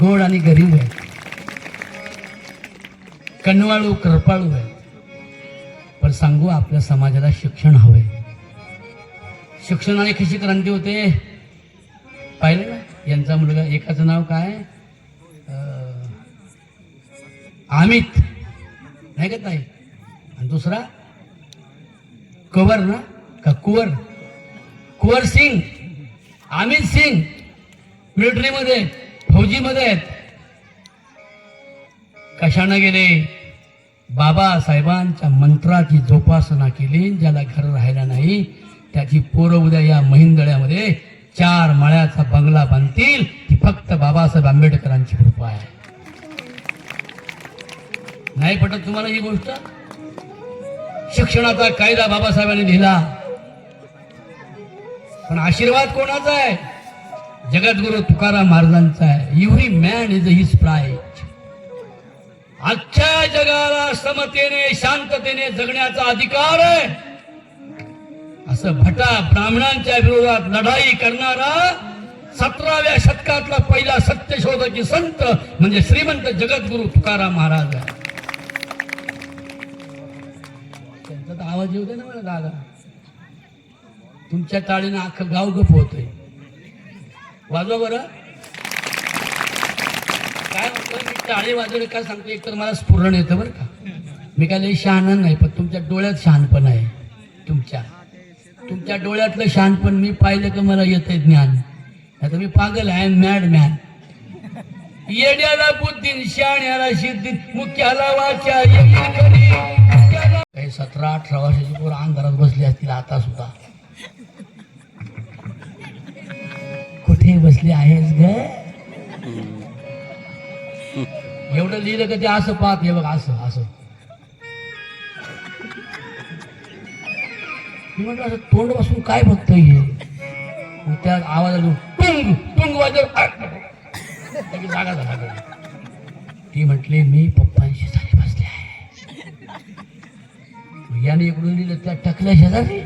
गोड आणि गरीब आहेत, कनवाळू कृपाळू आहेत. पण सांगू, आपल्या समाजाला शिक्षण हवंय. शिक्षणाने कशी क्रांती होते पाहिलं ना. यांचा मुलगा, एकाचं नाव काय अमित नाही का ताई, आणि दुसरा कंवर ना का कुंवर सिंग. अमित सिंग मिलिटरीमध्ये फौजीमध्ये आहेत. कशाने गेले? बाबासाहेबांच्या मंत्राची जोपासना केली. ज्याला घर राहिला नाही त्याची पोरं उद्या या महिंदळ्यामध्ये 4 माळ्याचा बंगला बांधतील. ती फक्त बाबासाहेब आंबेडकरांची कृपा आहे. नाही पटत तुम्हाला ही गोष्ट? शिक्षणाचा कायदा बाबासाहेबांनी लिहिला, पण आशीर्वाद कोणाचा आहे? जगद्गुरु तुकाराम महाराजांचा आहे. Every man is his pride. अख्ख्या जगाला समतेने शांततेने जगण्याचा अधिकार आहे असं भटा ब्राह्मणांच्या विरोधात लढाई करणारा 17व्या शतकातला पहिला सत्यशोधकी संत म्हणजे श्रीमंत जगद्गुरु तुकाराम महाराज आहे. त्यांचा तर आवाज येऊ दे ना मला दादा. तुमच्या टाळीनं अख्खं गाव गप होतंय. वाजवा बरं. काय म्हणतो मी टाळी वाजवले काय सांगतो, एक तर मला स्फुरण येतं बरं का. मी काय लई शहाणा नाही, पण तुमच्या डोळ्यात शहाणपण आहे. तुमच्या डोळ्यातलं शहाणपण मी पाहिलं की मला येतंय ज्ञान. आता मी पागल आहे, मॅड मॅन. येड्याला बुद्धीन शहाण्याला सिद्धीन मुख्याला वाचा. काही 17-18 वर्षाची पोरं अंधारात बसली असतील आता सुद्धा. कुठे बसले आहेस ग? एवढं लिहिलं का ते असं पाहत. हे बघ असं असं मी म्हटलं असं तोंड बसून काय बघतोय हे. त्या आवाजाला टुंग टुंग वाजव जागा झाला. ती म्हटली मी पप्पांशी झाली बसले आहे. याने इकडून लिहिलं त्या टकल्या शेजारी.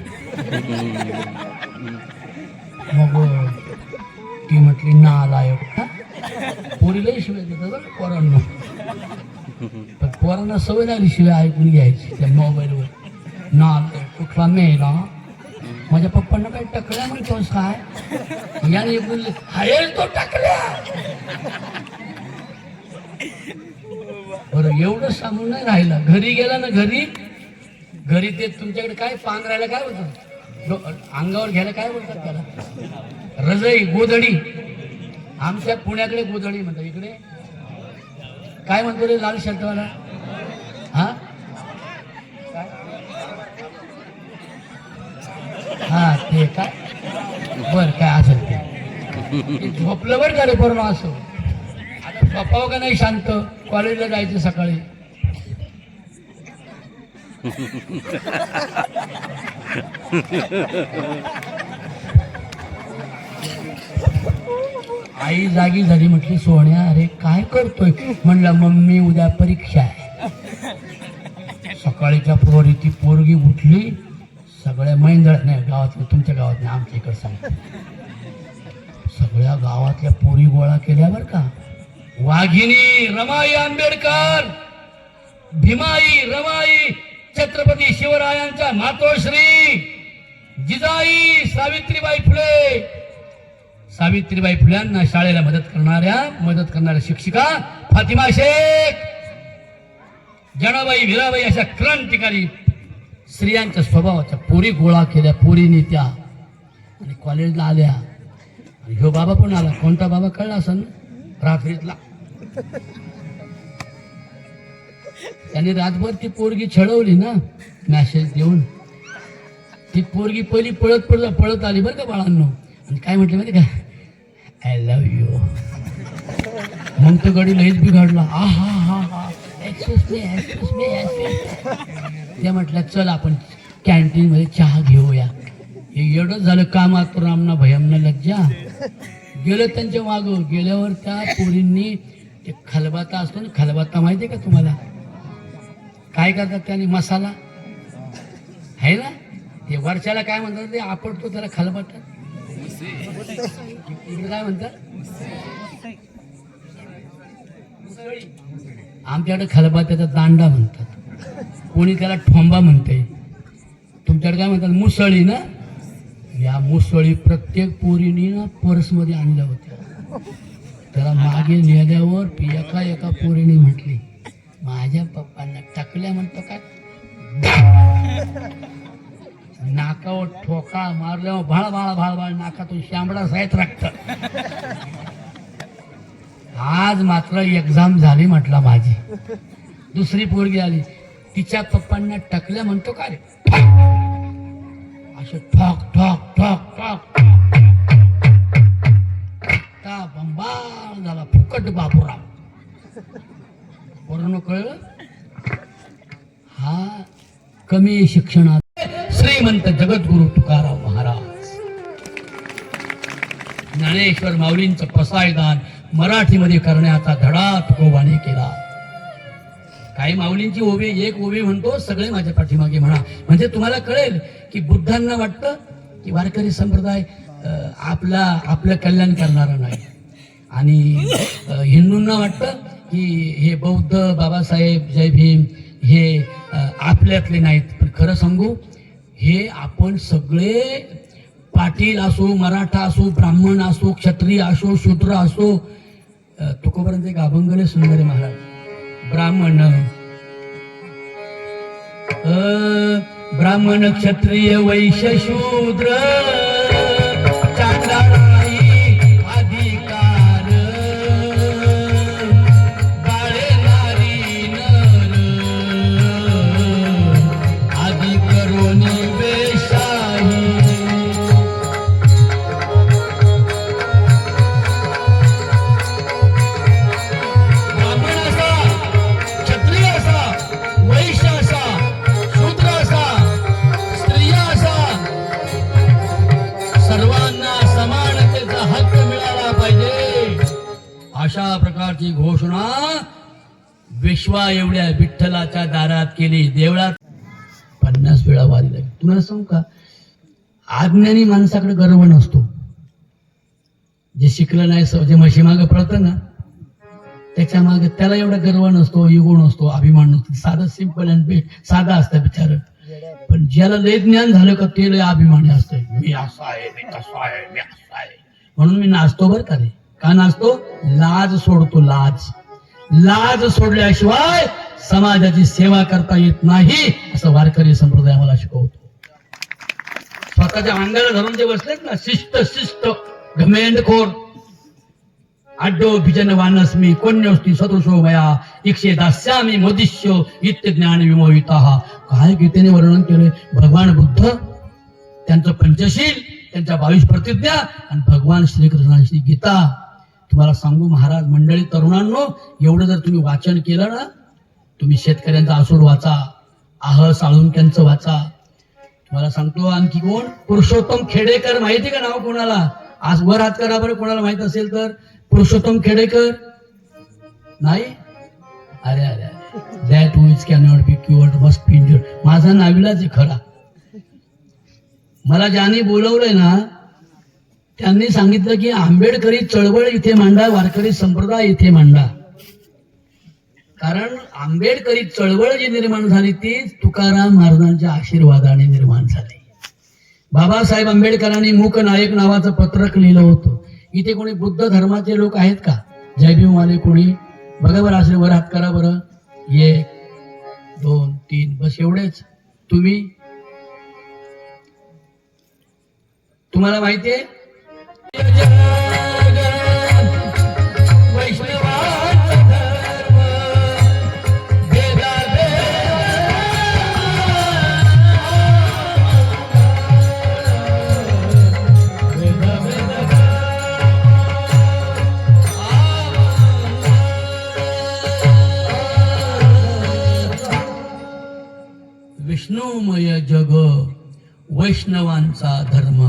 मग ती म्हटली ना आला एवढा. पोरीला शिवाय देतात बरं पोरांना, पण पोरांना सवय लागली शिवाय ऐकून घ्यायची त्या मोबाईलवर. ना कुठला मेला माझ्या पप्पांना काय टकल्या म्हणतोस काय? याने इकडून हायल तो टकल्या. बरं एवढं सांगून नाही राहिला. घरी गेला ना, घरी ते तुमच्याकडे काय पांघरायला काय बोलतात, अंगावर घ्यायला काय बोलतात त्याला? रजई, गोधडी. आमच्या पुण्याकडे गोधडी म्हणतात, इकडे काय म्हणतो रे लाल शर्टवाला? हा हा ते काय बर काय असेल ते झोपलं बरं का रे पूर्ण असं. आता झोपावं का नाही शांत? कॉलेजला जायचं सकाळी. आई जागी झाली. म्हटली सोन्या अरे काय करतोय? म्हणलं मम्मी उद्या परीक्षा आहे. सकाळीच्या पोरी ती पोरगी उठली. सगळ्या मैंदळ नाही गावातल्या, तुमच्या गावात नाही आमच्या इकडे सांगतो, सगळ्या गावातल्या पोरी गोळा केल्या बरं का. वाघिणी रमाई आंबेडकर, भीमाई रमाई छत्रपती शिवरायांच्या मातोश्री जिजाई सावित्रीबाई फुले. सावित्रीबाई फुल्यांना शाळेला मदत करणाऱ्या शिक्षिका फातिमा शेख, जनाबाई वीराबाई अशा क्रांतिकारी स्त्रियांच्या स्वभावाच्या पोरी गोळा केल्या. पोरीने त्या आणि कॉलेजला आल्या. आणि ह्यो बाबा पण आला. कोणता बाबा कळला असं रात्रीतला. त्याने रातभर ती पोरगी छळवली ना मॅसेज देऊन. ती पोरगी पहिली पळत आली बरं का बाळांनो. आणि काय म्हटलं माहिती का? I love you. मग तो गडी लईच बिघडला. हा हा हा हा एक्सक्यूज मी. त्या म्हटलं चल आपण कॅन्टीन मध्ये चहा घेऊया. हे एवढंच झालं काम आता रामना भयमना लज्जा. गेलं त्यांच्या मागं. गेल्यावर त्या पोरींनी ते खलबत्ता असतो ना, खलबत्ता माहिती आहे का तुम्हाला? काय करतात त्याने? मसाला आहे ना, ते वरच्याला काय म्हणतात ते आपटतो त्याला खलबत्ता. इकडे काय म्हणतात? आमच्याकडे खलबत्त्याचा दांडा म्हणतात, कोणी त्याला ठोंबा म्हणते, तुमच्याकडे काय म्हणतात मुसळी ना. या मुसळी प्रत्येक पोरीने ना पर्समध्ये आणल्या होत्या. त्याला मागे नेल्यावर एका पोरीने म्हटली माझ्या पप्पांना टाकल्या म्हणतो काय. नाकावर ठोका मारल्यावर भाळ भाळ भाळ भाळ नाकातून शांबडा सायत राखत. आज मात्र एक्झाम झाली म्हटला माझी. दुसरी पोरगी आली, तिच्या पप्पांना टाकल्या म्हणतो का रे. असं ठॉक ठॉक ठॉक ठॉक बंबाळ झाला. फुकट बाबूराव. वरून कळलं हा कमी शिक्षणात श्रीमंत जगद्गुरु तुकाराम महाराज. ज्ञानेश्वर माऊलींचं पसायदान मराठीमध्ये करण्याचा धडा तुकोबाने केला. काही माऊलींची ओवी, एक ओवी म्हणतो सगळे माझ्या पाठीमागे म्हणा, म्हणजे तुम्हाला कळेल की बुद्धांना वाटतं की वारकरी संप्रदाय आपलं कल्याण करणारा नाही, आणि हिंदूंना वाटतं की हे बौद्ध, बाबासाहेब, जय भीम हे आपल्यातले नाहीत. पण खरं सांगू, हे आपण सगळे, पाटील असो, मराठा असो, ब्राह्मण असो, क्षत्रिय असो, शूद्र असो. तुकोपर्यंत एक अभंगले सुंदर महाराज. ब्राह्मण क्षत्रिय वैश्य शूद्र चांडाळ अधिकार बाळे नारी नर आदि करोनी वेशाही. अशा प्रकारची घोषणा विश्वा एवढ्या विठ्ठलाच्या दारात केली. देवळात 50 वेळा वारी लागली. तुम्हाला सांगू का, अज्ञानी माणसाकडे गर्व नसतो. जे शिकलं नाही, जे म्हशी मागे पळतं ना, त्याच्या मागे त्याला एवढा गर्व नसतो, इगो नसतो, अभिमान नसतो. साधं सिंपल अँड साधा असतं बिचार. पण ज्याला लय ज्ञान झालं का ते लय अभिमानी असतंय. मी असा आहे, मी तसा आहे, मी असा आहे, म्हणून मी नाचतो बरं का रे. का नाचतो? लाज सोडतो. लाज सोडल्याशिवाय समाजाची सेवा करता येत नाही, असं वारकरी संप्रदाय मला शिकवतो. स्वतःच्या अंगाला धरून जे बसलेत ना, शिष्ट घमेंडखोर, आड्डो भिजन वानस्मी कोण्योस्ती सदृशो मया इक्षे दास्यामी मोदिष्य इत्य ज्ञान विमोहिता. काय गीतेने वर्णन केले. भगवान बुद्ध, त्यांचं पंचशील, त्यांच्या 22 प्रतिज्ञा, आणि भगवान श्रीकृष्णांची गीता. तुम्हाला सांगू महाराज मंडळी, तरुणांनो, एवढं जर तुम्ही वाचन केलं ना, तुम्ही शेतकऱ्यांचा आसूड वाचा, आह साळुंक्यांचं वाचा. तुम्हाला सांगतो आणखी कोण, पुरुषोत्तम खेडेकर. माहिती का नाव कोणाला? आज वर हात करा बरं कोणाला माहित असेल तर. पुरुषोत्तम खेडेकर नाही? अरे अरे, that which can not be क्युअर्ड must be injured. माझा नाविलाज आहे खरा. मला ज्यांनी बोलवलंय ना, त्यांनी सांगितलं की आंबेडकरी चळवळ इथे मांडा, वारकरी संप्रदाय इथे मांडा. कारण आंबेडकरी चळवळ जी निर्माण झाली ती तुकाराम महाराजांच्या आशीर्वादाने निर्माण झाली. बाबासाहेब आंबेडकरांनी मूक नायक नावाचं पत्रक लिहिलं होतं. इथे कोणी बुद्ध धर्माचे लोक आहेत का? जयभीमवाले कोणी? बघा बरं, असे वर हात करा बरं. 1 2 3 बस एवढेच. तुम्हाला माहितीये विष्णुमय जग वैष्णवांचा धर्म.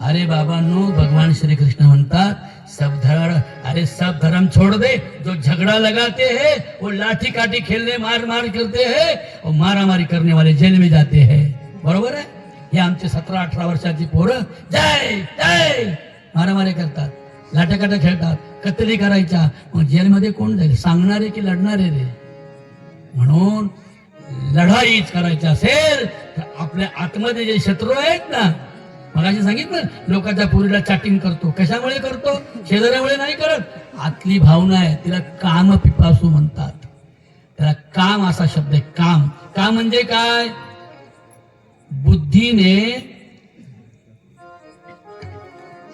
अरे बाबांनो, भगवान श्री कृष्ण म्हणतात सब धर्म छोड़ दे, जो झगड़ा लगाते हैं वो लाठी काठी खेलने मार मार करते हैं और मारा मारी करने वाले जेल में जाते हैं. बरोबर आहे? हे आमचे 17-18 वर्षाची पोरं जय जय मारामारी करतात. लाटाकाटा खेळतात, कत्तली करायच्या. मग जेलमध्ये कोण जाईल? सांगणारे की लढणारे रे? म्हणून लढाईच करायची असेल तर आपल्या आतमध्ये जे शत्रू आहेत ना, मगाशी सांगितलं लोकांच्या पोरीला चॅटिंग करतो, कशामुळे करतो? शेजाऱ्यामुळे नाही करत. आतली भावना आहे, तिला काम पिपासू म्हणतात. त्याला काम असा शब्द आहे. काम काम म्हणजे काय? बुद्धीने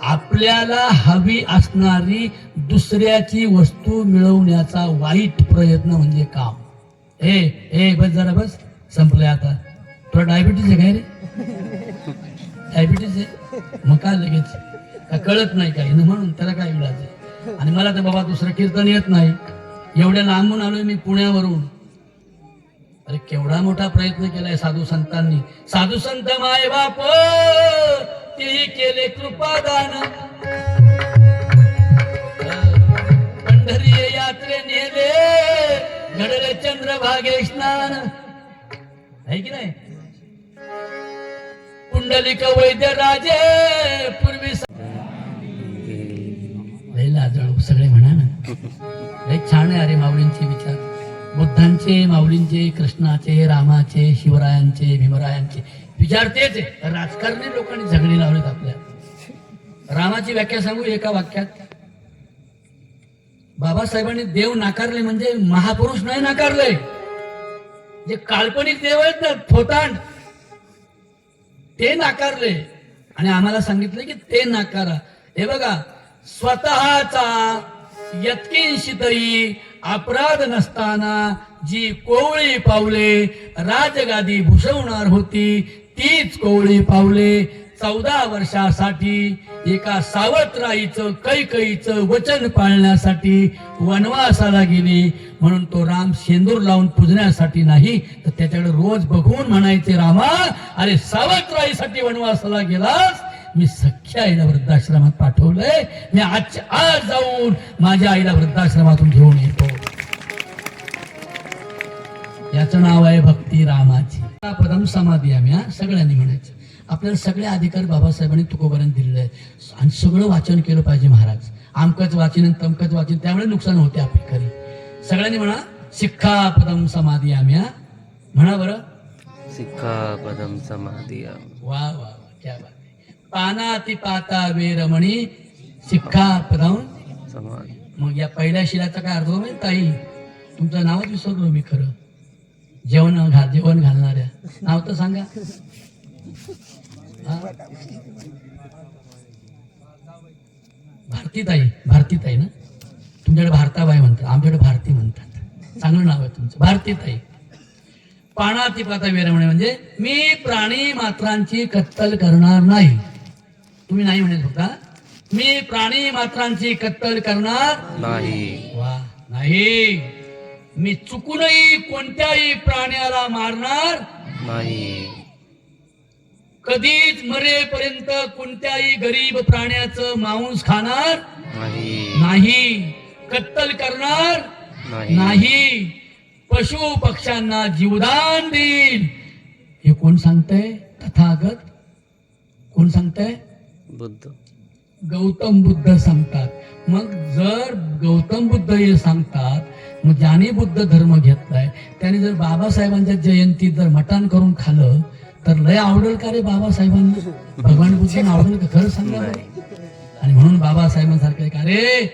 आपल्याला हवी असणारी दुसऱ्याची वस्तू मिळवण्याचा वाईट प्रयत्न म्हणजे काम. ए बस जरा बस, संपलंय आता. तुला डायबिटीज आहे काय रे? डायबिटीज आहे मग काय लगेच का कळत नाही काही ना, म्हणून त्याला काय इलाज आहे? आणि मला तर बाबा दुसरं कीर्तन येत नाही. एवढ्या लांबून आलोय मी पुण्यावरून. अरे केवढा मोठा प्रयत्न केलाय साधू संतांनी. साधू संत माय बाप तेही केले कृपादान, पंढरी यात्रे नेले घडले चंद्रभागे स्नान, आहे की नाही? पुंडलिक वैद्य राजे पूर्वी लाजळू सगळे म्हणा ना. लय छान आहे अरे माऊलींचे विचार. बुद्धांचे, माऊलींचे, कृष्णाचे, रामाचे, शिवरायांचे, भीमरायांचे विचार तेच आहे. राजकारणी लोकांनी झगडे लावलेत आपल्या. रामाची व्याख्या सांगू एका वाक्यात. बाबासाहेबांनी देव नाकारले म्हणजे महापुरुष नाही नाकारले. जे काल्पनिक देव आहेत ना, थोतांड, ते नाकारले आणि आम्हाला सांगितलं की ते नाकारा. हे बघा, स्वतःचा यत्किंचितही अपराध नसताना जी कोवळी पावले राजगादी भूषवणार होती, तीच कोवळी पावले 14 वर्षासाठी एका सावत्राईचं कैकईचं वचन पाळण्यासाठी वनवासाला गेली. म्हणून तो राम शेंदूर लावून पूजण्यासाठी नाही, तर त्याच्याकडे रोज बघून म्हणायचे, रामा अरे सावत्राईसाठी वनवासाला गेलास, मी सख्या आईला वृद्धाश्रमात पाठवलंय, मी आज जाऊन माझ्या आईला वृद्धाश्रमातून घेऊन येतो. याचं नाव आहे भक्ती रामाची. पदम समाधी आम्ही सगळ्यांनी म्हणायचं. आपल्याला सगळे अधिकार बाबासाहेबांनी तुकोबारांनी दिलेले आहेत आणि सगळं वाचन केलं पाहिजे महाराज. आमकच वाचन आणि तमकच वाचन, त्यामुळे नुकसान होते आपली खरी. सगळ्यांनी म्हणा शिक्षा पदम समाधी आम्ही. म्हणा बरं, शिक्षा पदम समाधी. वा वा वा, क्या बात. पानाती पाता वेरमणी शिक्षा पदम समाधी. मग या पहिल्या शिलाचा काय अर्थ माहिती ताई? तुमचं नावच विसरलो मी खरं. जेवण घालणाऱ्या नाव तर सांगा. भारतीताई ना? तुमच्याकडे भारताबाई म्हणतात, आमच्याकडे भारती म्हणतात. चांगलं नाव आहे तुमचं, भारतीताई. पानाती पाता वेरमणे म्हणजे मी प्राणी मात्रांची कत्तल करणार नाही. तुम्ही नाही म्हणत होता, मी प्राणी मात्रांची कत्तल करणार नाही. वा नाही. मी चुकूनही कोणत्याही प्राण्याला मारणार नाही. कधीच मरेपर्यंत कोणत्याही गरीब प्राण्याचं मांस खाणार नाही. कत्तल करणार नाही. पशु पक्ष्यांना जीवदान देईल. हे कोण सांगतंय? तथागत. कोण सांगतंय? बुद्ध. गौतम बुद्ध सांगतात. मग जर गौतम बुद्ध हे सांगतात, मग ज्याने बुद्ध धर्म घेतलाय त्याने जर बाबासाहेबांच्या जयंती जर मटण करून खाल्लं तर लय आवडेल का रे बाबासाहेबांना? भगवान बुद्धांना आवडेल का? खरं सांगा. आणि म्हणून बाबासाहेबांसारखं का रे,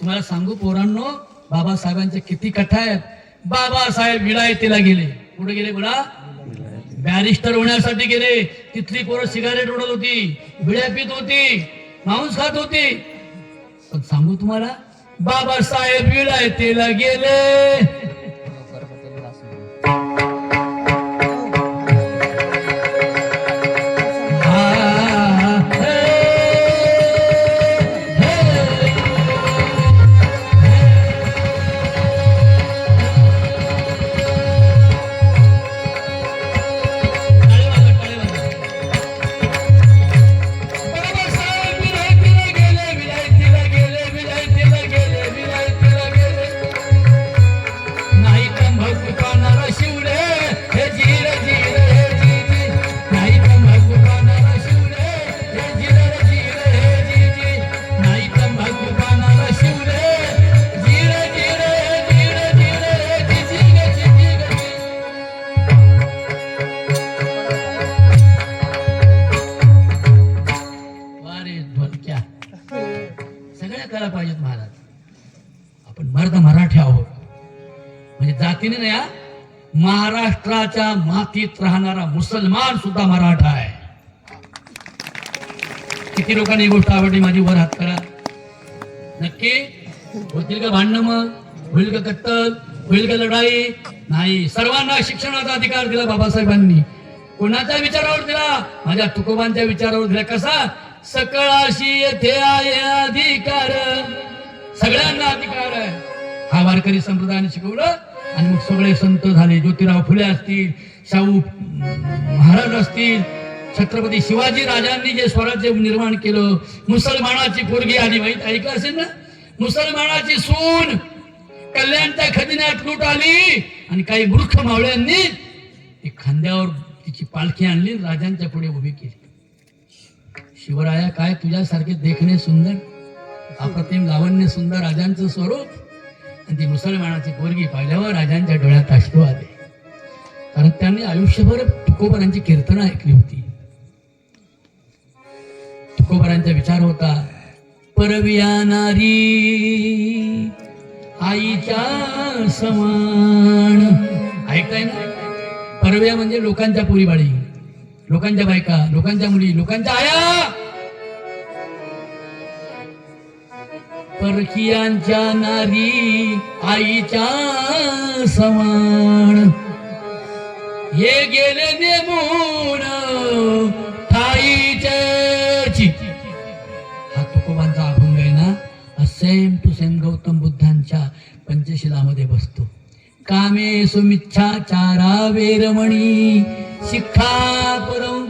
तुम्हाला सांगू पोरांनो, बाबासाहेबांचे किती कथा आहेत. बाबासाहेब विलायतीला गेले. कुठे गेले बोला? बॅरिस्टर होण्यासाठी गेले. तिथली पोरं सिगारेट ओढत होती, बिड्या पित होती, मांस खात होती. पण सांगू तुम्हाला, बाबासाहेब विलायतीला गेले. तुतारे ढोलक्या सगळ्या कला पाहिजेत महाराज. आपण मर्द मराठी आहोत म्हणजे जातीने नाही हा. महाराष्ट्राच्या मातीत राहणारा मुसलमान सुद्धा मराठा आहे. किती लोकांनी ही गोष्ट आवडली माझी? वर हात करा. नक्की होतील का भांडणं? मग होईल का कत्तल? होईल का लढाई? नाही. सर्वांना शिक्षणाचा अधिकार दिला बाबासाहेबांनी. कोणाच्या विचारावर दिला? माझ्या तुकोबांच्या विचारावर दिला. कसा? सकळाशी येथे आहे अधिकार, सगळ्यांना अधिकार आहे. हा वारकरी संप्रदायाने शिकवलं आणि मग सगळे संत झाले. ज्योतिराव फुले असतील, शाहू महाराज असतील, छत्रपती शिवाजी राजांनी जे स्वराज्य निर्माण केलं. मुसलमानाची पोरगी आली, माहित ऐकलं असेल ना? मुसलमानाची सून कल्याणच्या खजिन्यात लूट आली आणि काही मूर्ख मावळ्यांनी ती खांद्यावर तिची पालखी आणली, राजांच्या पुढे उभी केली. शिवराया काय तुझ्यासारखे देखणे सुंदर, अप्रतिम लावण्य सुंदर राजांचं स्वरूप. आणि ती मुसलमानाची पोरगी पाहिल्यावर राजांच्या डोळ्यात अश्रू आले. कारण त्यांनी आयुष्यभर तुकोबारांची कीर्तनं ऐकली होती. तुकोबारांचा विचार होता, परविया नारी आईच्या समान. ऐकताय ना? परव्या म्हणजे लोकांच्या पोरीबाळी, लोकांच्या बायका, लोकांच्या मुली, लोकांच्या आया. परकीयांच्या नारी आईच्या समान, हे गेले नेमून ठाईची. हा तुकोबांचा अभंग आहे ना, सेम टू सेम गौतम बुद्धांच्या पंचशिलामध्ये बसतो. कामे सुमिच्छाचारा वेरमणी शिक्षापरं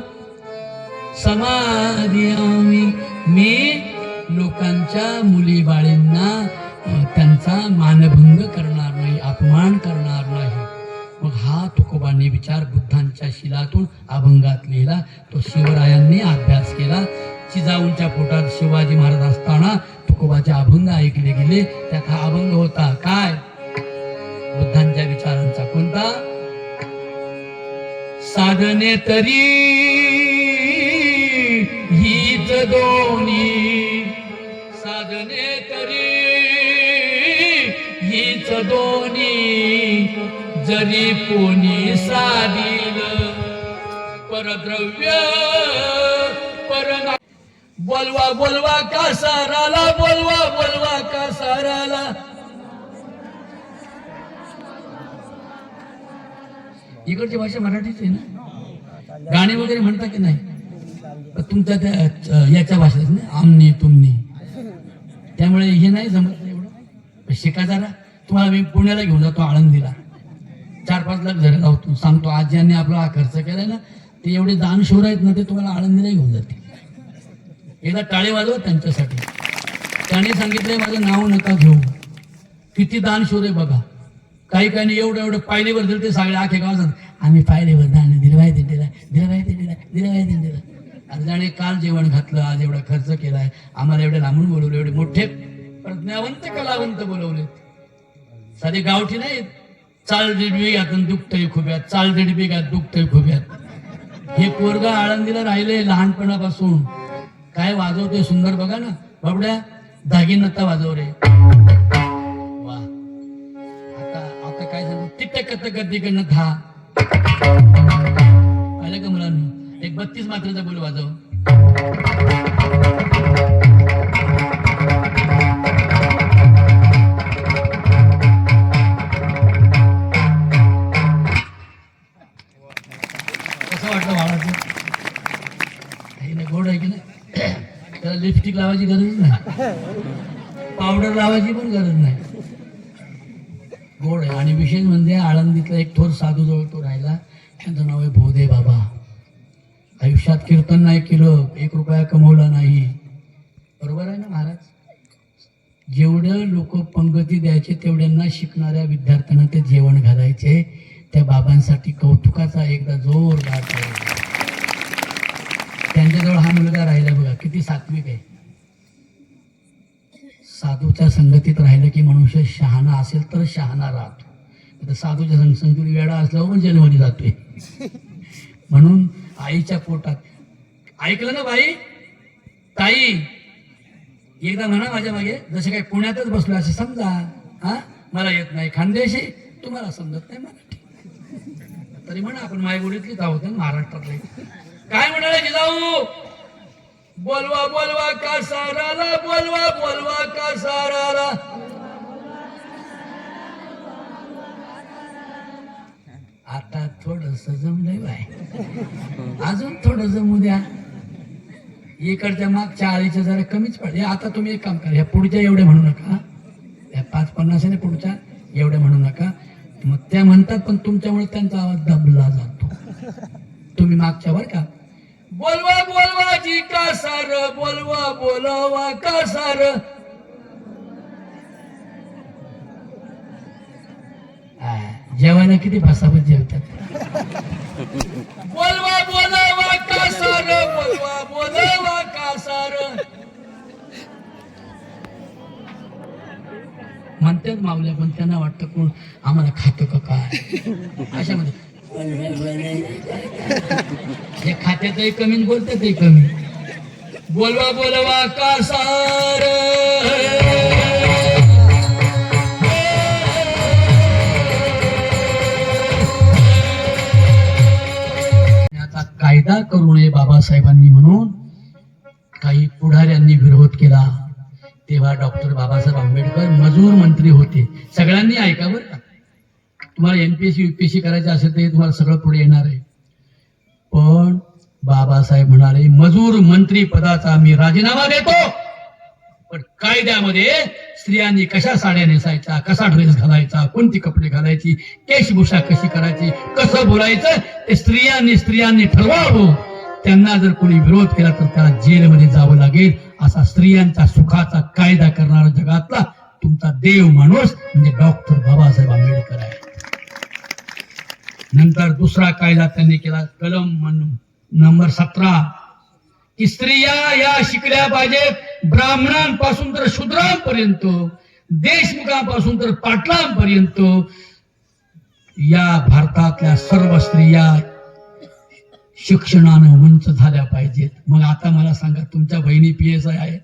समाधियामि. मी लोकांच्या मुली बाळींना त्यांचा मानभंग करणार नाही, अपमान करणार नाही. मग हा तुकोबांनी विचार बुद्धांच्या शिलातून अभंगात लिहिला. तो शिवरायांनी अभ्यास केला. जिजाऊंच्या पोटात शिवाजी महाराज असताना तुकोबाचे अभंग ऐकले गेले. त्यात हा अभंग होता काय? बुद्धांच्या विचारांचा. कोणता? साधने तरी हीच दोन्ही, साधने तरी हीच दोन्ही, जरी कोणी साधील परद्रव्य परना. बोलवा बोलवा का साराला, बोलवा बोलवा का साराला. इकडची भाषा मराठीच आहे ना? गाणे वगैरे म्हणता की नाही? तुमच्या त्या याच्या भाषेत ना, आमनी तुमनी, त्यामुळे हे नाही जमत एवढं. शिका जरा. तुम्हाला मी पुण्याला घेऊन जातो, आळंदीला 4-5 लाख जरा लावतो. सांगतो आज ज्यांनी आपला हा खर्च केलाय ना, ते एवढे दानशूर आहेत ना, ते तुम्हाला आळंदीला घेऊन जाते. एकदा टाळे वाजवा त्यांच्यासाठी. त्याने सांगितलंय माझं नाव नका घेऊ. किती दानशूर आहे बघा. काही काही एवढं एवढं पायरीवर दिलं, ते सगळे आखे गावात आम्ही पायरीवर दान दिलं, माहिती दिलं, दिलं माहिती दिलं, दिलं माहिती दिलं. अर्जाने काल जेवण घातलं, आज एवढा खर्च केलाय, आम्हाला एवढे लांबून बोलवले, एवढे मोठे प्रज्ञावंत कलावंत बोलवले. साधे गावठी नाही. चाल दीड बिघातून दुखतंय खुब्यात, चाल दीड बिघात दुखतंय खुब्यात. हे पोरगा आळंदीला राहिले लहानपणापासून. काय वाजवतोय सुंदर बघा ना. बाबड्या दागिनता वाजव रे. वा. आता काय सांगू? तिथे कथककडनं धा आलं का मुलांना? एक 32 मात्रेचा बोल वाजव. कसं वाटलं बाळाचं? गोड आहे की नाही? त्याला लिपस्टिक लावायची गरज नाही, पावडर लावायची पण गरज नाही. गोड आहे. आणि विशेष म्हणजे आळंदीतला एक थोर साधू जवळ तो राहिला. त्यांचं नाव आहे भोदे बाबा. आयुष्यात कीर्तन नाही केलं, 1 रुपया कमवला नाही. बरोबर आहे ना महाराज? जेवढं लोक पंगती द्यायचे तेवढ्यांना शिकणाऱ्या विद्यार्थ्यांना ते जेवण घालायचे. त्या बाबांसाठी कौतुकाचा एकदा जोरदार टाळ्या. त्यांच्याजवळ हा मुलगा राहिला बघा, किती सात्विक आहे. साधूच्या संगतीत राहिलं की मनुष्य शहाणा असेल तर शहाणा राहतो. साधूच्या संगतीत वेडा असल्यावर पण जेलमध्ये जातोय. म्हणून आईच्या पोटात ऐकलं ना बाई, ताई एकदा म्हणा माझ्या मागे, जसे काही पुण्यातच बसलो असे समजा. हा, मला येत नाही खानदेशी, तुम्हाला समजत नाही मराठी, तरी म्हणा आपण मायगुडीतलीच आहोत ना, महाराष्ट्रातले. काय म्हणाले जिजाऊ? बोलवा बोलवा का साराला, बोलवा बोलवा का साराला. आता थोडस जमलंय बाय, अजून थोडं जमू द्या. इकडच्या मागच्या आळीच्या जरा कमीच पडले. आता तुम्ही एक काम करा, ह्या पुढच्या एवढे म्हणू नका, या 5-50 आहे पुढच्या एवढे म्हणू नका. मग त्या म्हणतात, पण तुमच्यामुळे त्यांचा आवाज दबला जातो. तुम्ही मागच्या वर का, बोलवा बोलवा जी का सार, बोलवा बोलवा का सार. जेवायला किती भासावत जेवतात. बोलवा बोलवा का सार, बोलवा बोलवा का सार. म्हणतात मावल्या, पण त्यांना वाटतं कोण आम्हाला खातं का काय, अशामध्ये हे खात्यातही कमी बोलतातही कमी. बोलवा बोलवा का सार. कायदा करू नये बाबासाहेबांनी म्हणून काही पुढाऱ्यांनी विरोध केला. तेव्हा डॉक्टर बाबासाहेब आंबेडकर मजूर मंत्री होते. सगळ्यांनी ऐका बरं का, तुम्हाला एमपीएससी यूपीएससी करायचं असेल तर तुम्हाला सगळं पुढे येणार आहे. पण बाबासाहेब म्हणाले, मजूर मंत्री पदाचा मी राजीनामा देतो, पण कायद्यामध्ये स्त्रियांनी कशा साड्या नेसायच्या, कसा ड्रेस घालायचा, कोणती कपडे घालायची, केशभूषा कशी करायची, कसं बोलायचं ते स्त्रियांनी ठरवावं. त्यांना जर कोणी विरोध केला तर त्याला जेलमध्ये जावं लागेल, असा स्त्रियांच्या सुखाचा कायदा करणारा जगातला तुमचा देव माणूस म्हणजे डॉक्टर बाबासाहेब आंबेडकर आहे. नंतर दुसरा कायदा त्यांनी केला, कलम नंबर 17, की स्त्रिया या शिकल्या पाहिजेत, ब्राह्मणांपासून तर शूद्रांपर्यंत, देशमुखांपासून तर पाटलांपर्यंत या भारतातल्या सर्व स्त्रिया शिक्षणानं वंचित झाल्या पाहिजेत. मग आता मला सांगा, तुमच्या बहिणी PSI आहेत,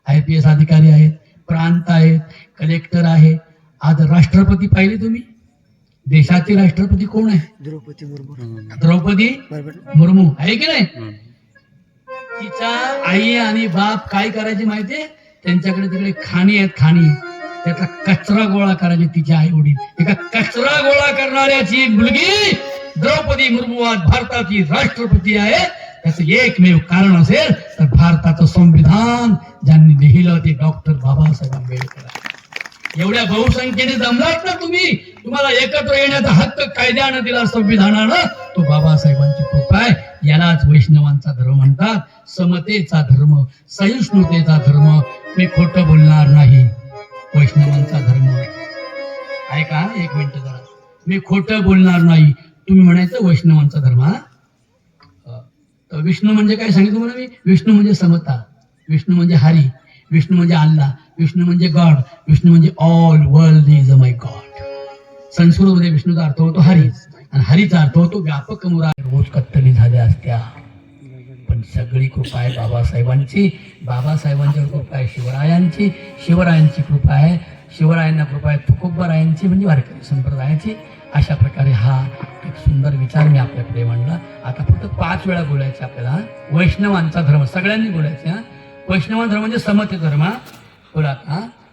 IPS अधिकारी आहेत, प्रांत आहेत, कलेक्टर आहे. आज राष्ट्रपती पाहिले तुम्ही, देशाचे राष्ट्रपती कोण आहे? द्रौपदी मुर्मू आहे की नाही? तिच्या आई आणि बाप काय करायचे माहितीये? त्यांच्याकडे तिकडे खाणी आहेत, खाणी, त्याचा कचरा गोळा करायचे तिचे आई वडील. एका कचरा गोळा करणाऱ्याची मुलगी द्रौपदी मुर्मू आज भारताची राष्ट्रपती आहे. त्याचं एकमेव कारण असेल तर भारताचं संविधान ज्यांनी लिहिलं ते डॉक्टर बाबासाहेब आंबेडकर आहे. एवढ्या बहुसंख्येने जमलात ना तुम्ही, तुम्हाला एकत्र येण्याचा हक्क कायद्यानं दिला संविधानानं, तो बाबासाहेबांची कृपा आहे. यालाच वैष्णवांचा धर्म म्हणतात, समतेचा धर्म, सहिष्णुतेचा धर्म. मी खोटं बोलणार नाही, वैष्णवांचा धर्म. ऐका एक मिनिट जरा, मी खोटं बोलणार नाही. तुम्ही म्हणायचं वैष्णवांचा धर्म. विष्णू म्हणजे काय सांगितलं मला मी? विष्णू म्हणजे समता, विष्णू म्हणजे हरी, विष्णू म्हणजे अल्लाह, विष्णू म्हणजे गॉड, विष्णू म्हणजे all world is my God. संस्कृतमध्ये विष्णूचा अर्थ होतो हरी, आणि हरीचा अर्थ होतो व्यापक मुरा. रोज कत्तली झाल्या असत्या, पण सगळी कृपा आहे बाबासाहेबांची. बाबासाहेबांच्यावर कृपा आहे शिवरायांची, शिवरायांची कृपा आहे, शिवरायांना कृपा आहे तुकोबारायांची म्हणजे वारकरी संप्रदायाची. अशा प्रकारे हा एक सुंदर विचार मी आपल्याकडे मांडला. आता फक्त 5 वेळा बोलायचे आपल्याला. वैष्णवांचा धर्म सगळ्यांनी बोलायचे. वैष्णव धर्म म्हणजे समते धर्म. बोला,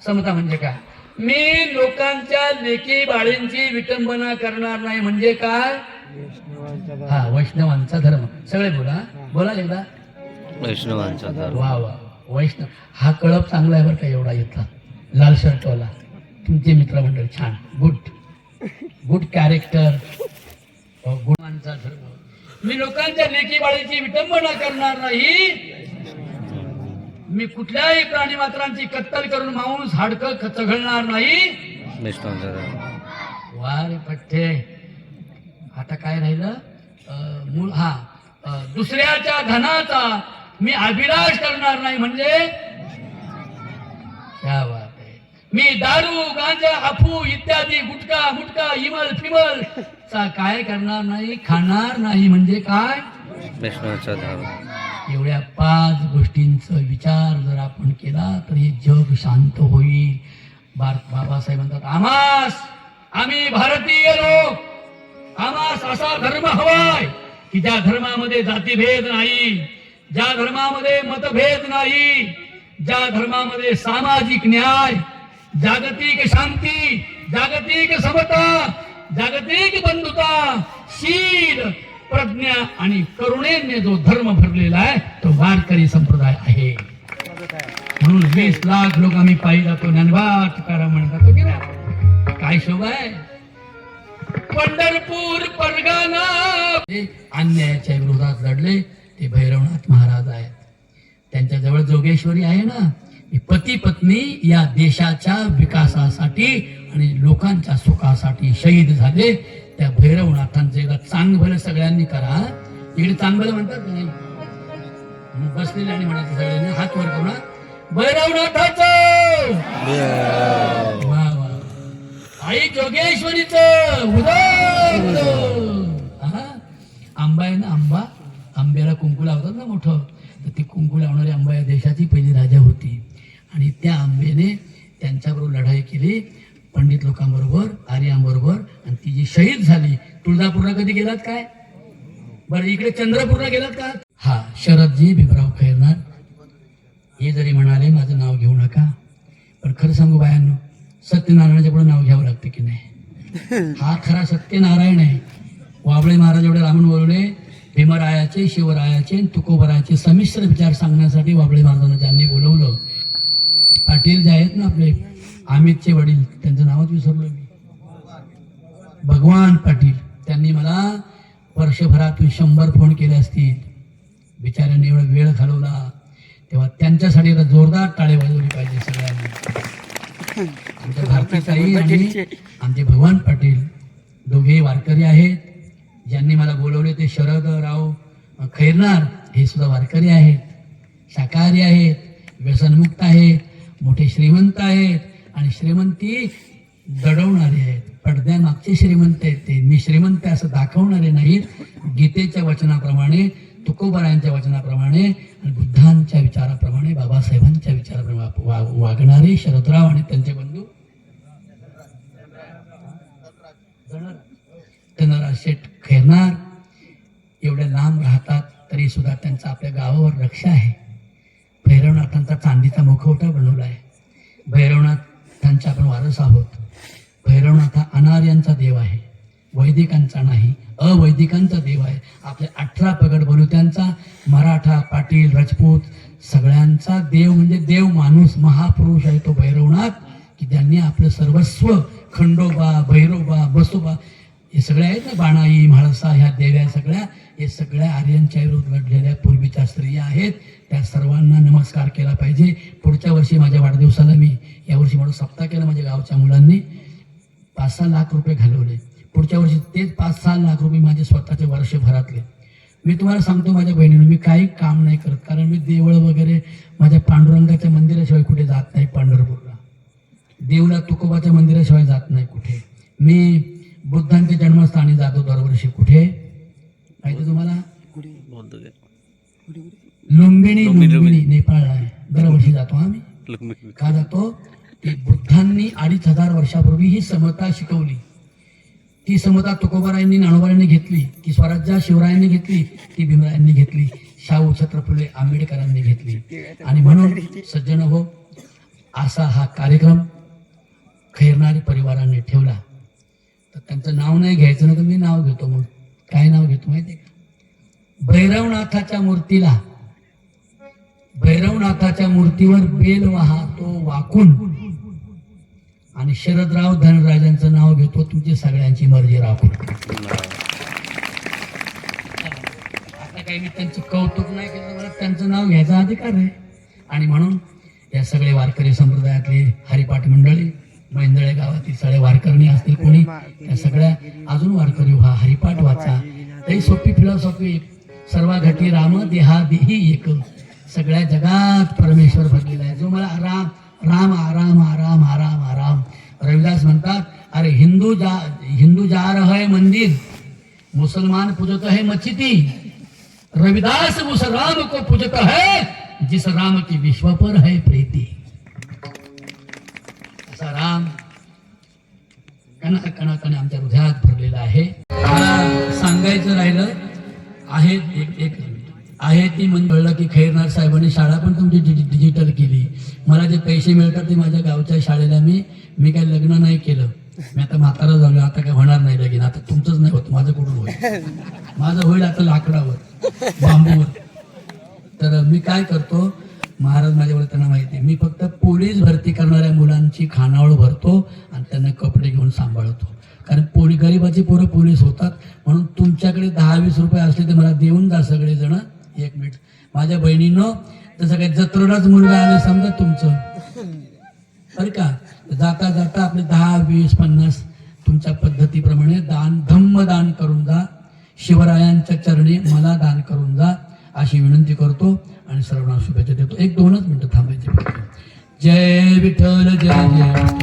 समता म्हणजे काय? मी लोकांच्या लेकी बाळींची विटंबना करणार नाही म्हणजे काय? हा, वैष्णवांचा धर्म. सगळे बोला, बोला एकदा, वैष्णवांचा धर्म. वा वा, वैष्णव. हा कळप चांगला आहे बरं का, एवढा येतला लाल शर्टवाला, तुमचे मित्रमंडळ छान, गुड कॅरेक्टर. गुणांचा धर्म. मी लोकांच्या लेकी बाळीची विटंबना करणार नाही. मी कुठल्याही प्राणी मात्रांची कत्तल करून मांस हाडकं चघळणार नाही. वैष्णवांचा धर्म. वा रे पठ्ठे. आता काय राहिलं? दुसऱ्याच्या धनाचा मी अभिलाष करणार नाही म्हणजे क्या बात आहे. मी दारू, गांजा, अफू इत्यादी गुटखा मुटका इमल फिमल चा काय करणार नाही, खाणार नाही म्हणजे काय? वैष्णवांचा धर्म. एवढ्या 5 गोष्टींचा विचार जर आपण केला तर हे जग शांत होईल. बाबासाहेब म्हणतात, आम्ही भारतीय लोक, आम्हास असा धर्म हवाय की ज्या धर्मामध्ये जातीभेद नाही, ज्या धर्मामध्ये मतभेद नाही, ज्या धर्मामध्ये सामाजिक न्याय, जागतिक शांती, जागतिक समता, जागतिक बंधुता, शील, प्रज्ञा आणि करुणेने जो धर्म भरलेला आहे तो वारकरी संप्रदाय आहे. म्हणून 20 लाख लोक आम्ही पायी जातो. ज्ञानोबा तुकाराम म्हणतात की ना, काय शोभा आहे. पंढरपूर परगाना अन्यायाच्या विरोधात लढले ते भैरवनाथ महाराज आहेत. त्यांच्या जवळ जोगेश्वरी आहे ना, पती पत्नी या देशाच्या विकासासाठी आणि लोकांच्या सुखासाठी शहीद झाले. त्या भैरवनाथांचे एकदा चांगभलं सगळ्यांनी करा. इकडे चांगभलं म्हणतात का नाही, बसलेले आणि म्हणायचं सगळ्यांनी हात वर करू ना, भैरवनाथाचं वा वा, आई जोगेश्वरीचं उदय. आंबा आहे ना, आंब्याला कुंकू लावतात ना मोठं, तर ती कुंकू लावणारी आंबा या देशाची पहिली राजा होती. आणि त्या आंबेने त्यांच्याबरोबर लढाई केली, पंडित लोकांबरोबर, आर्यांबरोबर, आणि ती जी शहीद झाली. तुळजापूरला कधी गेलात काय? बरं, इकडे चंद्रपूरला गेलात का? हा, शरदजी भीमराव खैरनार हे जरी म्हणाले माझं नाव घेऊ नका, पण खरं सांगू बायांनो, सत्यनारायणाच्या पुढे नाव घ्यावं लागतं की नाही? हा खरा सत्यनारायण आहे. वाबळे महाराज एवढे रामन बोलवले, भीमरायाचे, शिवरायाचे, तुकोबरायाचे संमिश्र विचार सांगण्यासाठी वाबळे महाराजांना ज्यांनी बोलवलं. पाटील जे आहेत ना आपले, अमितचे वडील, त्यांचं नावच विसरलो मी, भगवान पाटील, त्यांनी मला वर्षभरातून 100 फोन केले असतील. बिचाऱ्यांनी एवढा वेळ घालवला, तेव्हा त्यांच्यासाठी आता जोरदार टाळे वाजवली पाहिजे सगळ्यांनी. आमच्या भारतीताई आणि आमचे भगवान पाटील दोघेही वारकरी आहेत. ज्यांनी मला बोलवले ते शरदराव खैरनार हे सुद्धा वारकरी आहेत, शाकाहारी आहेत, व्यसनमुक्त आहेत, मोठे श्रीमंत आहेत आणि श्रीमंती दडवणारे आहेत. पडद्यामागचे श्रीमंत आहेत ते. मी श्रीमंत असं दाखवणारे नाहीत. गीतेच्या वचनाप्रमाणे, तुकोबरायांच्या वचनाप्रमाणे आणि बुद्धांच्या विचाराप्रमाणे, बाबासाहेबांच्या विचाराप्रमाणे वागणारे शरदराव आणि त्यांचे बंधू धनराज शेठ खैरनार एवढे लांब राहतात तरी सुद्धा त्यांचा आपल्या गावावर लक्ष आहे. भैरवनाथांचा चांदीचा मुखवटा बनवला आहे. भैरवनाथांचे आपण वारस आहोत. भैरवनाथ हा अनार्यांचा देव आहे, वैदिकांचा नाही, अवैदिकांचा देव आहे. आपले 18 पगड बलुत्यांचा, मराठा, पाटील, राजपूत सगळ्यांचा देव म्हणजे देव माणूस, महापुरुष आहे तो भैरवनाथ, की ज्यांनी आपलं सर्वस्व, खंडोबा, भैरोबा, बसोबा हे सगळे आहेत ना, बाणाई, म्हाळसा, ह्या देव्या सगळ्या, हे सगळ्या आर्यांच्या विरोधात लढलेल्या पूर्वीच्या स्त्रिया आहेत. त्या सर्वांना नमस्कार केला पाहिजे. पुढच्या वर्षी माझ्या वाढदिवसाला मी यावर्षी म्हणून सप्ताह केला माझ्या गावच्या मुलांनी, 5-6 लाख रुपये घालवले. पुढच्या वर्षी तेच 5-6 लाख रुपये माझे स्वतःचे वर्षभरातले. मी तुम्हाला सांगतो माझ्या बहिणीनं, मी काही काम नाही करत, कारण मी देवळ वगैरे माझ्या पांडुरंगाच्या मंदिराशिवाय कुठे जात नाही. पंढरपूरला देवला तुकोबाच्या मंदिराशिवाय जात नाही कुठे. मी बुद्धांच्या जन्मस्थानी जातो दरवर्षी. कुठे माहिती तुम्हाला? लुंबिनी नेपाळला आहे. दरवर्षी जातो आम्ही. का जातो? की बुद्धांनी 2500 वर्षापूर्वी ही समता शिकवली. ती समता तुकोबारायांनी, ज्ञानोबारायांनी घेतली. ती स्वराज्य शिवरायांनी घेतली, ती भीमरायांनी घेतली, शाहू छत्रपती आंबेडकरांनी घेतली. आणि म्हणून सज्जन हो, असा हा कार्यक्रम खैरनारी परिवाराने ठेवला. तर त्यांचं नाव नाही घ्यायचं ना, तर मी नाव घेतो. मग काय नाव घेतो माहिती आहे का? भैरवनाथाच्या मूर्तीला, भैरवनाथाच्या मूर्तीवर बेल वाहतो वाकून आणि शरदराव धनराजांचं नाव घेतो. तुमची सगळ्यांची मर्जी राखून. आता काही मी त्यांचं कौतुक नाही केलं, मला त्यांचं नाव घ्यायचा अधिकार आहे. आणि म्हणून या सगळे वारकरी संप्रदायातले हरिपाठ मंडळी, मैंदळे गावातील सगळे वारकरी असतील कोणी, त्या सगळ्या अजून वारकरी व्हा, हरिपाठ वाचा. तरी सोपी फिलॉसॉफी, सर्वा घटी राम देहा देही एक. सगळ्या जगात परमेश्वर भरलेला आहे. जो मला आराम राम आराम आराम आराम आराम. रविदास म्हणतात, अरे हिंदू जा रहा है मंदिर, मुसलमान पूजत है मस्जिदी, रविदास उस राम को पूजता है जिस राम की विश्व पर है प्रीति. असा राम कणाकणाकणे आमच्या हृदयात भरलेला आहे. मला सांगायचं राहिलं आहे एक आहे ती म्हणजे कळलं की खैरनार साहेबांनी शाळा पण तुमची डिजिटल केली. मला जे पैसे मिळतात ते माझ्या गावच्या शाळेला मी काही लग्न नाही केलं. मी आता म्हातारा झालो, आता काय होणार नाही लगीन. आता तुमचंच नाही होत, माझं कुठून होईल? माझं होईल आता लाकडावर, बांबूवर. तर मी काय करतो, महाराज माझ्यावर त्यांना माहिती आहे, मी फक्त पोलीस भरती करणाऱ्या मुलांची खानावळ भरतो आणि त्यांना कपडे घेऊन सांभाळतो. कारण गरिबाची पोरं पोलीस होतात. म्हणून तुमच्याकडे 10-20 रुपये असले तर मला देऊन जा सगळेजण. 1 मिनिट. माझ्या बहिणीनं तसं काही जत्रोलाच मुलगा आलं समजा तुमचं, बरं का, जाता जाता आपले 10, 20, 50 तुमच्या पद्धतीप्रमाणे धम्म दान करून जा. शिवरायांच्या चरणी मला दान करून जा अशी विनंती करतो आणि सर्वांना शुभेच्छा देतो. 1-2च मिनिटं थांबायचे. जय विठ्ठल, जय जय विठ्ठल.